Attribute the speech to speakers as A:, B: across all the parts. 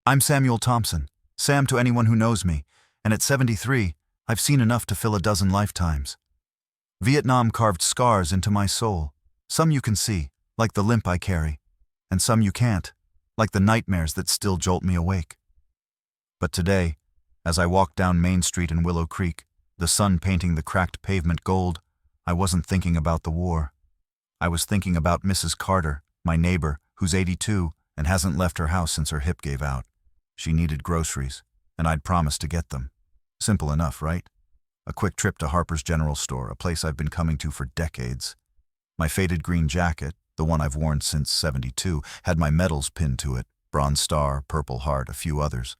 A: I'm Samuel Thompson, Sam to anyone who knows me, and at 73, I've seen enough to fill a dozen lifetimes. Vietnam carved scars into my soul. Some you can see, like the limp I carry, and some you can't, like the nightmares that still jolt me awake. But today, as I walked down Main Street in Willow Creek, the sun painting the cracked pavement gold, I wasn't thinking about the war. I was thinking about Mrs. Carter, my neighbor, who's 82 and hasn't left her house since her hip gave out. She needed groceries, and I'd promised to get them. Simple enough, right? A quick trip to Harper's General Store, a place I've been coming to for decades. My faded green jacket, the one I've worn since 72, had my medals pinned to it, Bronze Star, Purple Heart, a few others.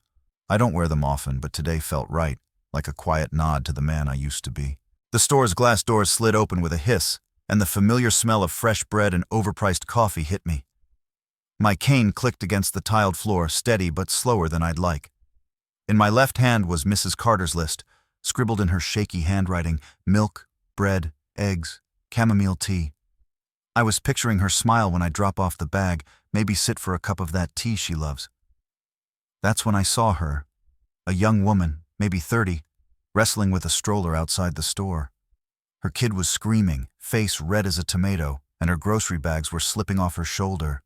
A: I don't wear them often, but today felt right, like a quiet nod to the man I used to be. The store's glass doors slid open with a hiss, and the familiar smell of fresh bread and overpriced coffee hit me. My cane clicked against the tiled floor, steady but slower than I'd like. In my left hand was Mrs. Carter's list, scribbled in her shaky handwriting: milk, bread, eggs, chamomile tea. I was picturing her smile when I drop off the bag, maybe sit for a cup of that tea she loves. That's when I saw her, a young woman, maybe 30, wrestling with a stroller outside the store. Her kid was screaming, face red as a tomato, and her grocery bags were slipping off her shoulder.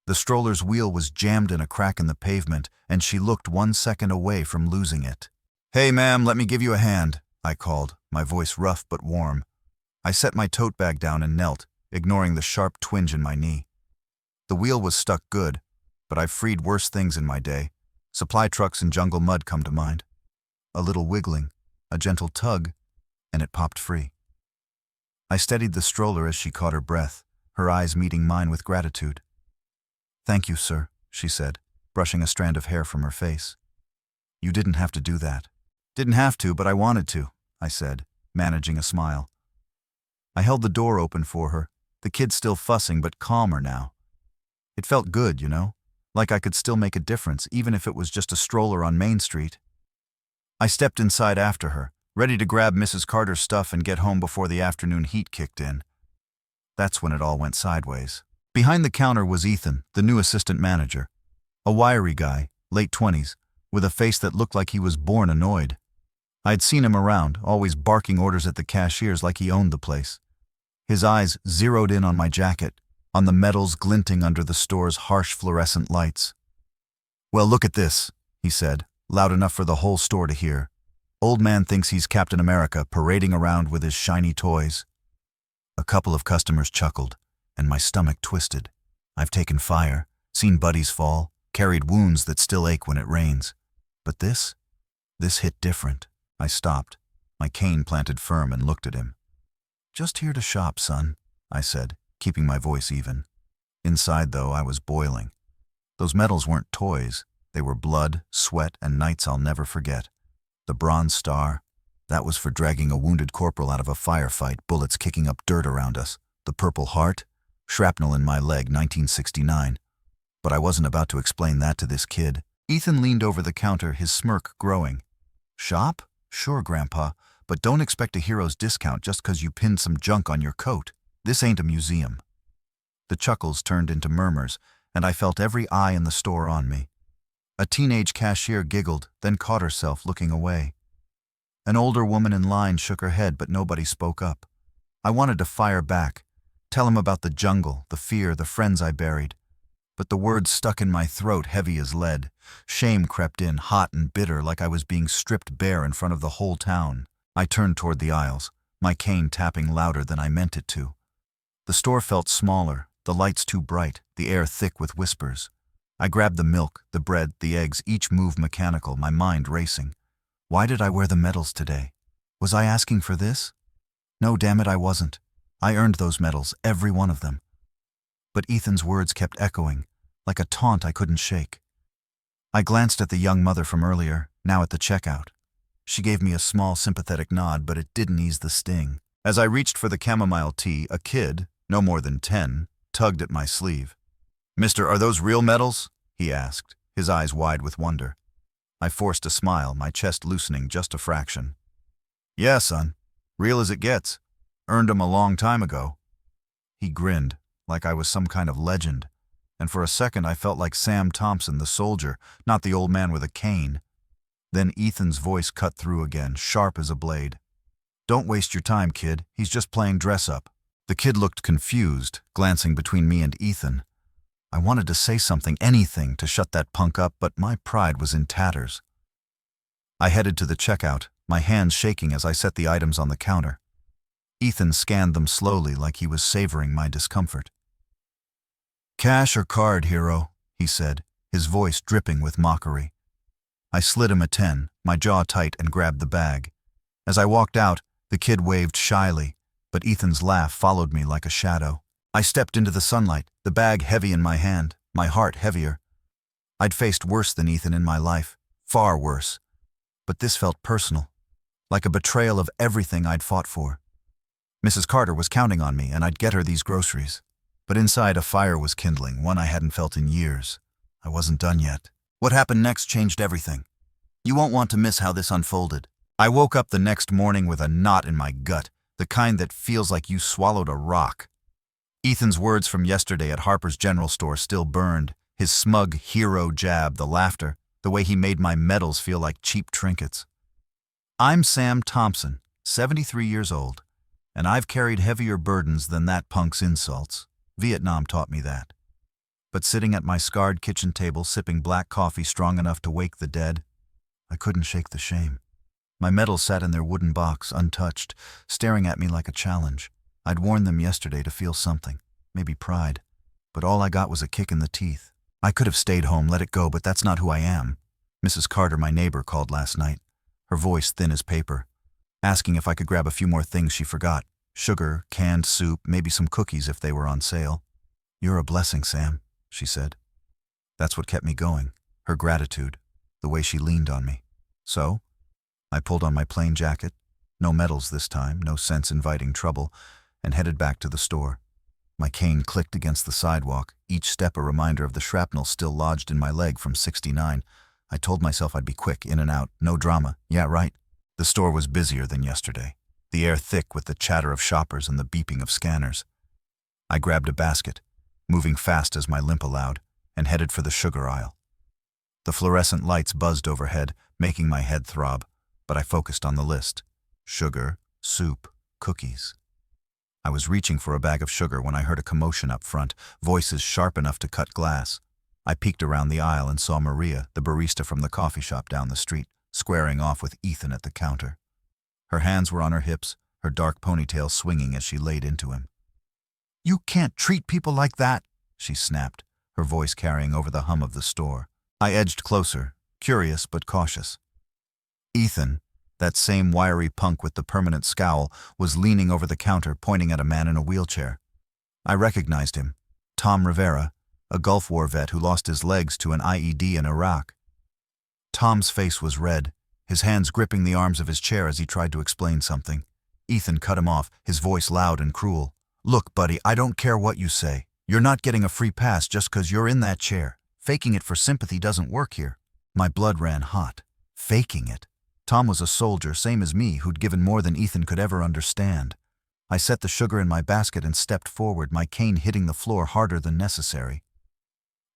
A: The stroller's wheel was jammed in a crack in the pavement, and she looked 1 second away from losing it. "Hey, ma'am, let me give you a hand," I called, my voice rough but warm. I set my tote bag down and knelt, ignoring the sharp twinge in my knee. The wheel was stuck good, but I've freed worse things in my day. Supply trucks and jungle mud come to mind. A little wiggling, a gentle tug, and it popped free. I steadied the stroller as she caught her breath, her eyes meeting mine with gratitude. "Thank you, sir," she said, brushing a strand of hair from her face. "You didn't have to do that." "Didn't have to, but I wanted to," I said, managing a smile. I held the door open for her, the kid still fussing but calmer now. It felt good, you know, like I could still make a difference, even if it was just a stroller on Main Street. I stepped inside after her, ready to grab Mrs. Carter's stuff and get home before the afternoon heat kicked in. That's when it all went sideways. Behind the counter was Ethan, the new assistant manager. A wiry guy, late 20s, with a face that looked like he was born annoyed. I'd seen him around, always barking orders at the cashiers like he owned the place. His eyes zeroed in on my jacket, on the metals glinting under the store's harsh fluorescent lights. "Well, look at this," he said, loud enough for the whole store to hear. "Old man thinks he's Captain America, parading around with his shiny toys." A couple of customers chuckled, and my stomach twisted. I've taken fire, seen buddies fall, carried wounds that still ache when it rains. But this hit different. I stopped, my cane planted firm, and looked at him. "Just here to shop, son," I said, keeping my voice even. Inside, though, I was boiling. Those medals weren't toys. They were blood, sweat, and nights I'll never forget. The Bronze Star, that was for dragging a wounded corporal out of a firefight, bullets kicking up dirt around us. The Purple Heart, shrapnel in my leg, 1969. But I wasn't about to explain that to this kid. Ethan leaned over the counter, his smirk growing. "Shop? Sure, Grandpa, but don't expect a hero's discount just 'cause you pinned some junk on your coat. This ain't a museum." The chuckles turned into murmurs, and I felt every eye in the store on me. A teenage cashier giggled, then caught herself looking away. An older woman in line shook her head, but nobody spoke up. I wanted to fire back, tell him about the jungle, the fear, the friends I buried. But the words stuck in my throat, heavy as lead. Shame crept in, hot and bitter, like I was being stripped bare in front of the whole town. I turned toward the aisles, my cane tapping louder than I meant it to. The store felt smaller, the lights too bright, the air thick with whispers. I grabbed the milk, the bread, the eggs, each move mechanical, my mind racing. Why did I wear the medals today? Was I asking for this? No, damn it, I wasn't. I earned those medals, every one of them. But Ethan's words kept echoing, like a taunt I couldn't shake. I glanced at the young mother from earlier, now at the checkout. She gave me a small, sympathetic nod, but it didn't ease the sting. As I reached for the chamomile tea, a kid, no more than 10, tugged at my sleeve. "Mister, are those real medals?" he asked, his eyes wide with wonder. I forced a smile, my chest loosening just a fraction. "Yeah, son. Real as it gets. Earned 'em a long time ago." He grinned, like I was some kind of legend, and for a second I felt like Sam Thompson, the soldier, not the old man with a cane. Then Ethan's voice cut through again, sharp as a blade. "Don't waste your time, kid. He's just playing dress-up." The kid looked confused, glancing between me and Ethan. I wanted to say something, anything, to shut that punk up, but my pride was in tatters. I headed to the checkout, my hands shaking as I set the items on the counter. Ethan scanned them slowly like he was savoring my discomfort. "Cash or card, hero?" he said, his voice dripping with mockery. I slid him a 10, my jaw tight, and grabbed the bag. As I walked out, the kid waved shyly, but Ethan's laugh followed me like a shadow. I stepped into the sunlight, the bag heavy in my hand, my heart heavier. I'd faced worse than Ethan in my life, far worse. But this felt personal, like a betrayal of everything I'd fought for. Mrs. Carter was counting on me, and I'd get her these groceries. But inside, a fire was kindling, one I hadn't felt in years. I wasn't done yet. What happened next changed everything. You won't want to miss how this unfolded. I woke up the next morning with a knot in my gut, the kind that feels like you swallowed a rock. Ethan's words from yesterday at Harper's General Store still burned, his smug hero jab, the laughter, the way he made my medals feel like cheap trinkets. I'm Sam Thompson, 73 years old, and I've carried heavier burdens than that punk's insults. Vietnam taught me that. But sitting at my scarred kitchen table sipping black coffee strong enough to wake the dead, I couldn't shake the shame. My medals sat in their wooden box, untouched, staring at me like a challenge. I'd worn them yesterday to feel something, maybe pride, but all I got was a kick in the teeth. I could have stayed home, let it go, but that's not who I am. Mrs. Carter, my neighbor, called last night, her voice thin as paper, asking if I could grab a few more things she forgot. Sugar, canned soup, maybe some cookies if they were on sale. "You're a blessing, Sam," she said. That's what kept me going, her gratitude, the way she leaned on me. So, I pulled on my plain jacket, no medals this time, no sense inviting trouble, and headed back to the store. My cane clicked against the sidewalk, each step a reminder of the shrapnel still lodged in my leg from '69. I told myself I'd be quick, in and out, no drama. Yeah, right. The store was busier than yesterday, the air thick with the chatter of shoppers and the beeping of scanners. I grabbed a basket, moving fast as my limp allowed, and headed for the sugar aisle. The fluorescent lights buzzed overhead, making my head throb, but I focused on the list. Sugar, soup, cookies. I was reaching for a bag of sugar when I heard a commotion up front, voices sharp enough to cut glass. I peeked around the aisle and saw Maria, the barista from the coffee shop down the street, squaring off with Ethan at the counter. Her hands were on her hips, her dark ponytail swinging as she laid into him. "You can't treat people like that," she snapped, her voice carrying over the hum of the store. I edged closer, curious but cautious. Ethan, that same wiry punk with the permanent scowl, was leaning over the counter pointing at a man in a wheelchair. I recognized him, Tom Rivera, a Gulf War vet who lost his legs to an IED in Iraq. Tom's face was red, his hands gripping the arms of his chair as he tried to explain something. Ethan cut him off, his voice loud and cruel. "Look, buddy, I don't care what you say. You're not getting a free pass just 'cause you're in that chair. Faking it for sympathy doesn't work here." My blood ran hot. Faking it. Tom was a soldier, same as me, who'd given more than Ethan could ever understand. I set the sugar in my basket and stepped forward, my cane hitting the floor harder than necessary.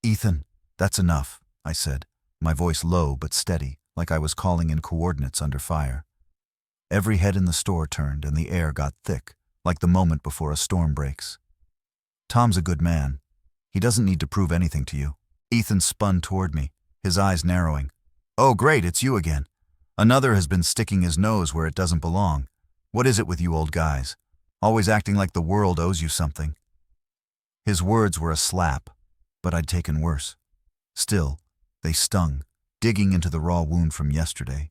A: "Ethan, that's enough," I said, my voice low but steady, like I was calling in coordinates under fire. Every head in the store turned and the air got thick, like the moment before a storm breaks. "Tom's a good man. He doesn't need to prove anything to you." Ethan spun toward me, his eyes narrowing. "Oh, great, it's you again. Another has been sticking his nose where it doesn't belong. What is it with you old guys? Always acting like the world owes you something." His words were a slap, but I'd taken worse. Still, they stung, digging into the raw wound from yesterday.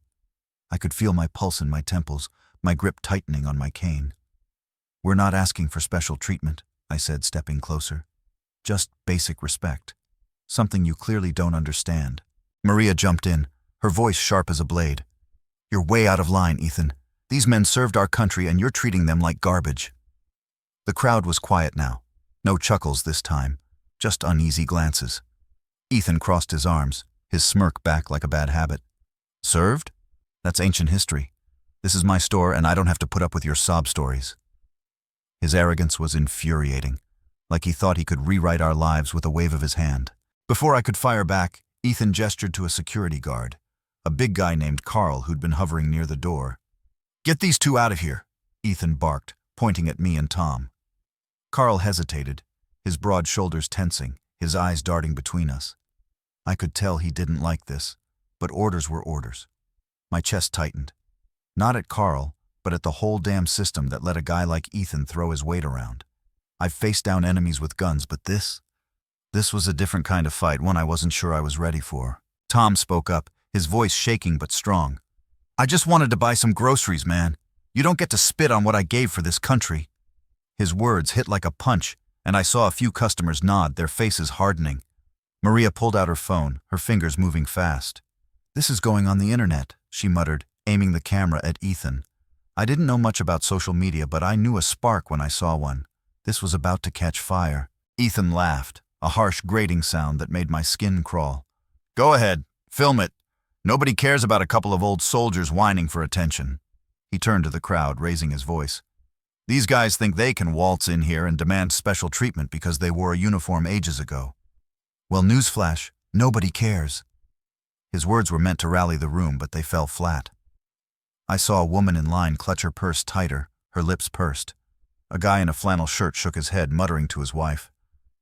A: I could feel my pulse in my temples, my grip tightening on my cane. "We're not asking for special treatment," I said, stepping closer. "Just basic respect. Something you clearly don't understand." Maria jumped in, her voice sharp as a blade. "You're way out of line, Ethan. These men served our country and you're treating them like garbage." The crowd was quiet now. No chuckles this time, just uneasy glances. Ethan crossed his arms, his smirk back like a bad habit. "Served? That's ancient history. This is my store and I don't have to put up with your sob stories." His arrogance was infuriating. like he thought he could rewrite our lives with a wave of his hand. Before I could fire back, Ethan gestured to a security guard, a big guy named Carl who'd been hovering near the door. "Get these two out of here," Ethan barked, pointing at me and Tom. Carl hesitated, his broad shoulders tensing, his eyes darting between us. I could tell he didn't like this, but orders were orders. My chest tightened. Not at Carl, but at the whole damn system that let a guy like Ethan throw his weight around. I've faced down enemies with guns, but this was a different kind of fight, one I wasn't sure I was ready for. Tom spoke up, his voice shaking but strong. "I just wanted to buy some groceries, man. You don't get to spit on what I gave for this country." His words hit like a punch, and I saw a few customers nod, their faces hardening. Maria pulled out her phone, her fingers moving fast. "This is going on the internet," she muttered, aiming the camera at Ethan. I didn't know much about social media, but I knew a spark when I saw one. This was about to catch fire. Ethan laughed, a harsh grating sound that made my skin crawl. "Go ahead, film it. Nobody cares about a couple of old soldiers whining for attention." He turned to the crowd, raising his voice. "These guys think they can waltz in here and demand special treatment because they wore a uniform ages ago. Well, newsflash, nobody cares." His words were meant to rally the room, but they fell flat. I saw a woman in line clutch her purse tighter, her lips pursed. A guy in a flannel shirt shook his head, muttering to his wife.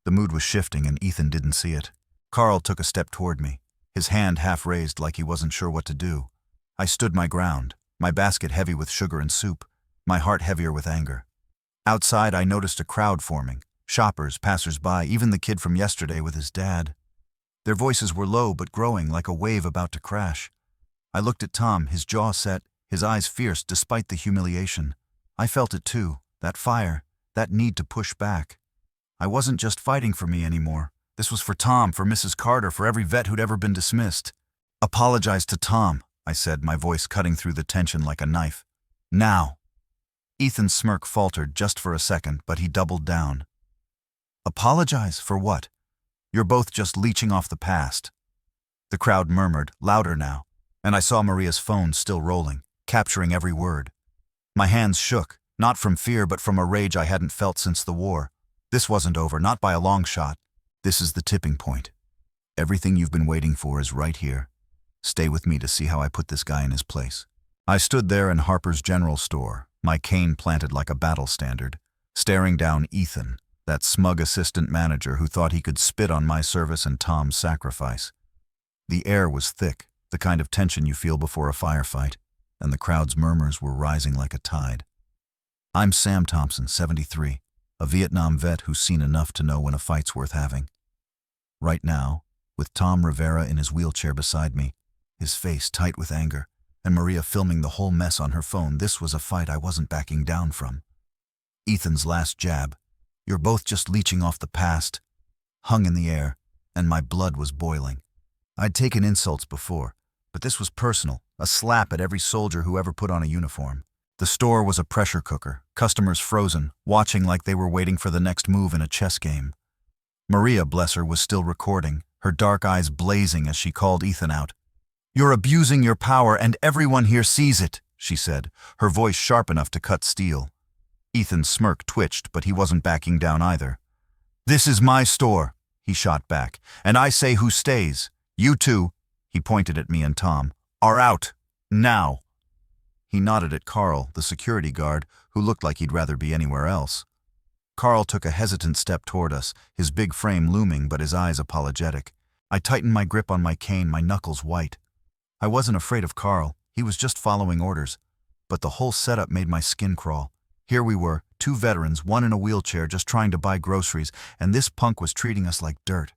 A: The mood was shifting, and Ethan didn't see it. Carl took a step toward me, his hand half raised like he wasn't sure what to do. I stood my ground, my basket heavy with sugar and soup, my heart heavier with anger. Outside, I noticed a crowd forming, shoppers, passers-by, even the kid from yesterday with his dad. Their voices were low but growing, like a wave about to crash. I looked at Tom, his jaw set, his eyes fierce despite the humiliation. I felt it too, that fire, that need to push back. I wasn't just fighting for me anymore. This was for Tom, for Mrs. Carter, for every vet who'd ever been dismissed. "Apologize to Tom," I said, my voice cutting through the tension like a knife. "Now." Ethan's smirk faltered just for a second, but he doubled down. "Apologize for what? You're both just leeching off the past." The crowd murmured, louder now, and I saw Maria's phone still rolling, capturing every word. My hands shook, not from fear but from a rage I hadn't felt since the war. This wasn't over, not by a long shot. This is the tipping point. Everything you've been waiting for is right here. Stay with me to see how I put this guy in his place. I stood there in Harper's General Store, my cane planted like a battle standard, staring down Ethan, that smug assistant manager who thought he could spit on my service and Tom's sacrifice. The air was thick, the kind of tension you feel before a firefight, and the crowd's murmurs were rising like a tide. I'm Sam Thompson, 73, a Vietnam vet who's seen enough to know when a fight's worth having. Right now, with Tom Rivera in his wheelchair beside me, his face tight with anger, and Maria filming the whole mess on her phone, this was a fight I wasn't backing down from. Ethan's last jab, "You're both just leeching off the past," hung in the air, and my blood was boiling. I'd taken insults before, but this was personal, a slap at every soldier who ever put on a uniform. The store was a pressure cooker, customers frozen, watching like they were waiting for the next move in a chess game. Maria, bless her, was still recording, her dark eyes blazing as she called Ethan out. "You're abusing your power and everyone here sees it," she said, her voice sharp enough to cut steel. Ethan's smirk twitched, but he wasn't backing down either. "This is my store," he shot back, "and I say who stays. You two," he pointed at me and Tom, "are out. Now." He nodded at Carl, the security guard, who looked like he'd rather be anywhere else. Carl took a hesitant step toward us, his big frame looming but his eyes apologetic. I tightened my grip on my cane, my knuckles white. I wasn't afraid of Carl, he was just following orders. But the whole setup made my skin crawl. Here we were, two veterans, one in a wheelchair just trying to buy groceries, and this punk was treating us like dirt.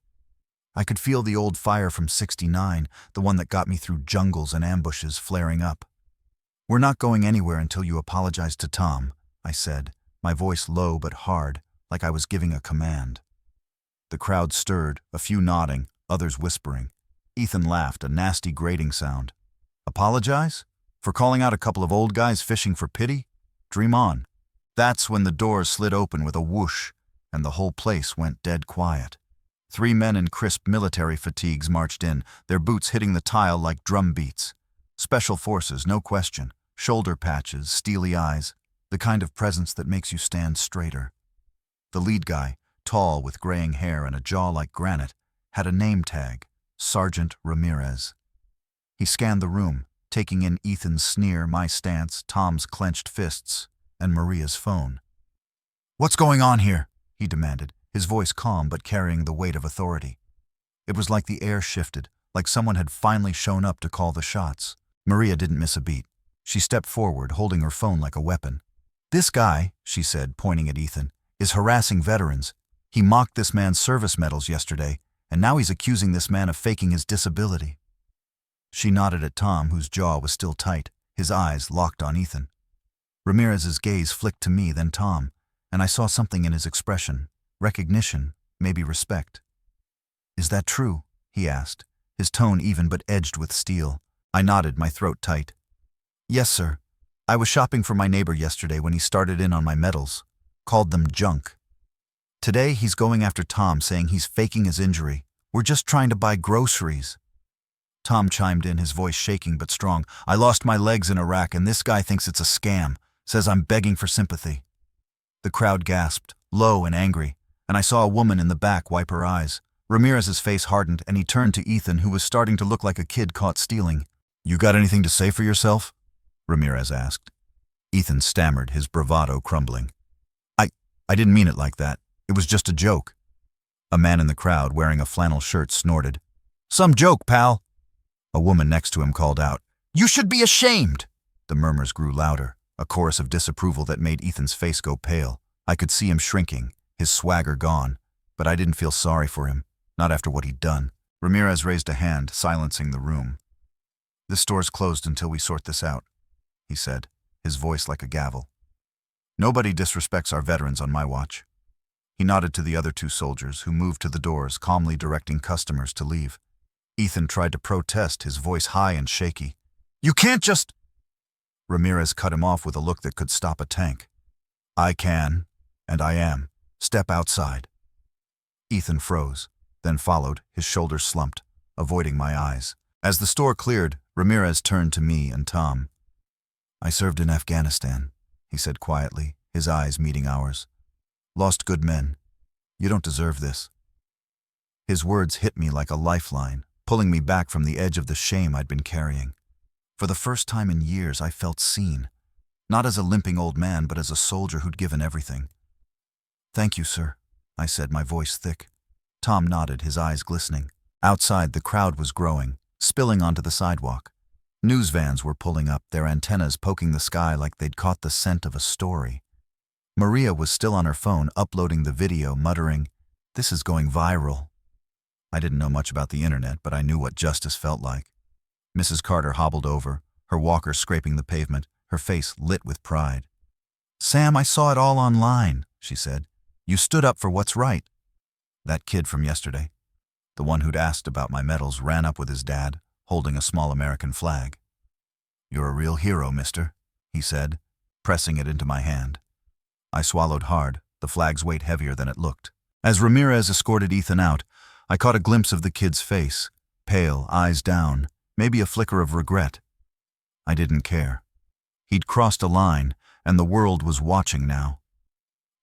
A: I could feel the old fire from '69, the one that got me through jungles and ambushes, flaring up. "We're not going anywhere until you apologize to Tom," I said, my voice low but hard, like I was giving a command. The crowd stirred, a few nodding, others whispering. Ethan laughed, a nasty grating sound. "Apologize? For calling out a couple of old guys fishing for pity? Dream on." That's when the doors slid open with a whoosh, and the whole place went dead quiet. 3 men in crisp military fatigues marched in, their boots hitting the tile like drum beats. Special forces, no question. Shoulder patches, steely eyes, the kind of presence that makes you stand straighter. The lead guy, tall with graying hair and a jaw like granite, had a name tag, Sergeant Ramirez. He scanned the room, taking in Ethan's sneer, my stance, Tom's clenched fists, and Maria's phone. "What's going on here?" he demanded, his voice calm but carrying the weight of authority. It was like the air shifted, like someone had finally shown up to call the shots. Maria didn't miss a beat. She stepped forward, holding her phone like a weapon. "This guy," she said, pointing at Ethan, "is harassing veterans. He mocked this man's service medals yesterday, and now he's accusing this man of faking his disability." She nodded at Tom, whose jaw was still tight, his eyes locked on Ethan. Ramirez's gaze flicked to me, then Tom, and I saw something in his expression. Recognition, maybe respect. "Is that true?" he asked, his tone even but edged with steel. I nodded, my throat tight. "Yes, sir. I was shopping for my neighbor yesterday when he started in on my medals. Called them junk. Today he's going after Tom, saying he's faking his injury. We're just trying to buy groceries." Tom chimed in, his voice shaking but strong. "I lost my legs in Iraq and this guy thinks it's a scam, says I'm begging for sympathy." The crowd gasped, low and angry, and I saw a woman in the back wipe her eyes. Ramirez's face hardened and he turned to Ethan, who was starting to look like a kid caught stealing. "You got anything to say for yourself?" Ramirez asked. Ethan stammered, his bravado crumbling. I didn't mean it like that. It was just a joke." A man in the crowd wearing a flannel shirt snorted. "Some joke, pal." A woman next to him called out, "You should be ashamed!" The murmurs grew louder, a chorus of disapproval that made Ethan's face go pale. I could see him shrinking, his swagger gone, but I didn't feel sorry for him, not after what he'd done. Ramirez raised a hand, silencing the room. "This store's closed until we sort this out," he said, his voice like a gavel. "Nobody disrespects our veterans on my watch." He nodded to the other two soldiers, who moved to the doors, calmly directing customers to leave. Ethan tried to protest, his voice high and shaky. "You can't just—" Ramirez cut him off with a look that could stop a tank. "I can, and I am. Step outside." Ethan froze, then followed, his shoulders slumped, avoiding my eyes. As the store cleared, Ramirez turned to me and Tom. "I served in Afghanistan," he said quietly, his eyes meeting ours. "Lost good men. You don't deserve this." His words hit me like a lifeline, pulling me back from the edge of the shame I'd been carrying. For the first time in years, I felt seen, not as a limping old man, but as a soldier who'd given everything. "Thank you, sir," I said, my voice thick. Tom nodded, his eyes glistening. Outside, the crowd was growing, spilling onto the sidewalk. News vans were pulling up, their antennas poking the sky like they'd caught the scent of a story. Maria was still on her phone, uploading the video, muttering, "This is going viral." I didn't know much about the internet, but I knew what justice felt like. Mrs. Carter hobbled over, her walker scraping the pavement, her face lit with pride. "Sam, I saw it all online," she said. "You stood up for what's right." That kid from yesterday, the one who'd asked about my medals, ran up with his dad, holding a small American flag. "You're a real hero, mister," he said, pressing it into my hand. I swallowed hard, the flag's weight heavier than it looked. As Ramirez escorted Ethan out, I caught a glimpse of the kid's face, pale, eyes down, maybe a flicker of regret. I didn't care. He'd crossed a line, and the world was watching now.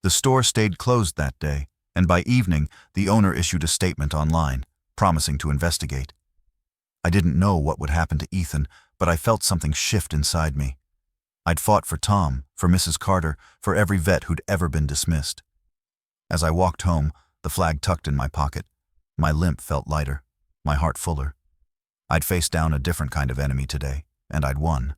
A: The store stayed closed that day, and by evening, the owner issued a statement online, promising to investigate. I didn't know what would happen to Ethan, but I felt something shift inside me. I'd fought for Tom, for Mrs. Carter, for every vet who'd ever been dismissed. As I walked home, the flag tucked in my pocket, my limp felt lighter, my heart fuller. I'd faced down a different kind of enemy today, and I'd won.